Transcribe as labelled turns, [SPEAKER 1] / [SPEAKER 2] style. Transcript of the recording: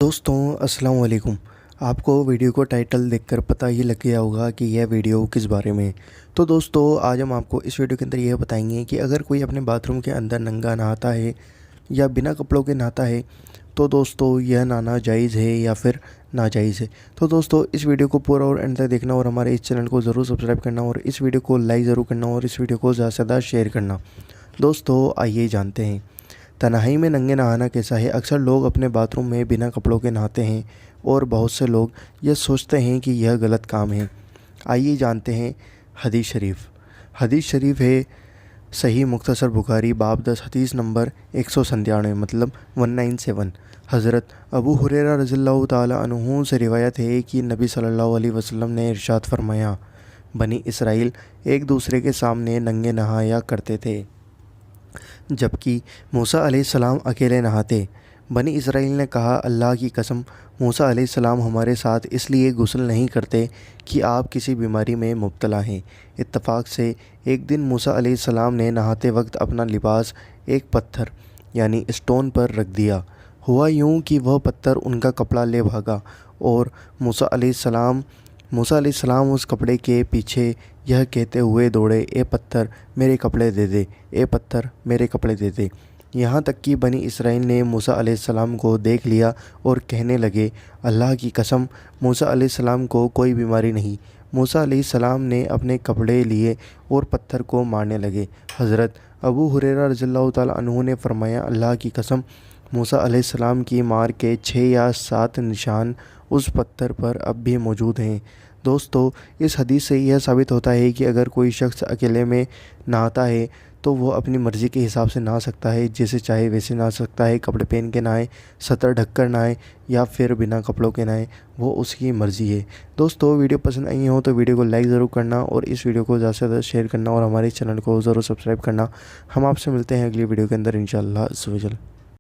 [SPEAKER 1] दोस्तों अस्सलाम वालेकुम। आपको वीडियो को टाइटल देखकर पता ही लग गया होगा कि यह वीडियो किस बारे में है। तो दोस्तों आज हम आपको इस वीडियो के अंदर यह बताएंगे कि अगर कोई अपने बाथरूम के अंदर नंगा नहाता है या बिना कपड़ों के नहाता है तो दोस्तों यह नहाना जायज़ है या फिर नाजायज़ है। तो दोस्तों इस वीडियो को पूरा और एंड तक देखना और हमारे इस चैनल को ज़रूर सब्सक्राइब करना और इस वीडियो को लाइक ज़रूर करना और इस वीडियो को ज़्यादा से ज़्यादा शेयर करना। दोस्तों आइए जानते हैं तन्हाई में नंगे नहाना कैसा है। अक्सर लोग अपने बाथरूम में बिना कपड़ों के नहाते हैं और बहुत से लोग यह सोचते हैं कि यह गलत काम है। आइए जानते हैं हदीस शरीफ है सही मुख्तसर बुखारी बाब 10 हदीस नंबर 197 मतलब 197। हज़रत अबू हुरैरा रज़ियल्लाहु ताला अन्हु से रिवायत है कि नबी सल्लल्लाहु अलैहि वसल्लम ने इरशाद फरमाया, बनी इसराइल एक दूसरे के सामने नंगे नहाया करते थे जबकि मूसा अलैहिस्सलाम अकेले नहाते। बनी इसराइल ने कहा, अल्लाह की कसम, मूसा अलैहिस्सलाम हमारे साथ इसलिए गुस्ल नहीं करते कि आप किसी बीमारी में मुब्तला हैं। इत्तफाक से एक दिन मूसा अलैहिस्सलाम ने नहाते वक्त अपना लिबास एक पत्थर यानी स्टोन पर रख दिया। हुआ यूं कि वह पत्थर उनका कपड़ा ले भागा और मूसा अलैहिस्सलाम उस कपड़े के पीछे यह कहते हुए दौड़े, ए पत्थर मेरे कपड़े दे दे, ए पत्थर मेरे कपड़े दे दे। यहाँ तक कि बनी इसराइल ने मूसा अलैहिस्सलाम को देख लिया और कहने लगे, अल्लाह की कसम, मूसा अलैहिस्सलाम को कोई बीमारी नहीं। मूसा अलैहिस्सलाम ने अपने कपड़े लिए और पत्थर को मारने लगे। हज़रत अबू हुरैरा रज़ियल्लाहु ताला अन्हु ने फरमाया, अल्लाह की कसम, मूसा अलैहिस्सलाम की मार के 6 या 7 निशान उस पत्थर पर अब भी मौजूद हैं। दोस्तों इस हदीस से यह साबित होता है कि अगर कोई शख्स अकेले में नहाता है तो वो अपनी मर्ज़ी के हिसाब से नहा सकता है, जैसे चाहे वैसे नहा सकता है। कपड़े पहन के नहाए, सतर ढक कर नहाए या फिर बिना कपड़ों के नहाए, वो उसकी मर्ज़ी है। दोस्तों वीडियो पसंद आई हो तो वीडियो को लाइक ज़रूर करना और इस वीडियो को ज़्यादा से ज़्यादा शेयर करना और हमारे चैनल को ज़रूर सब्सक्राइब करना। हम आपसे मिलते हैं अगली वीडियो के अंदर इंशाअल्लाह अज़्ज़ व जल।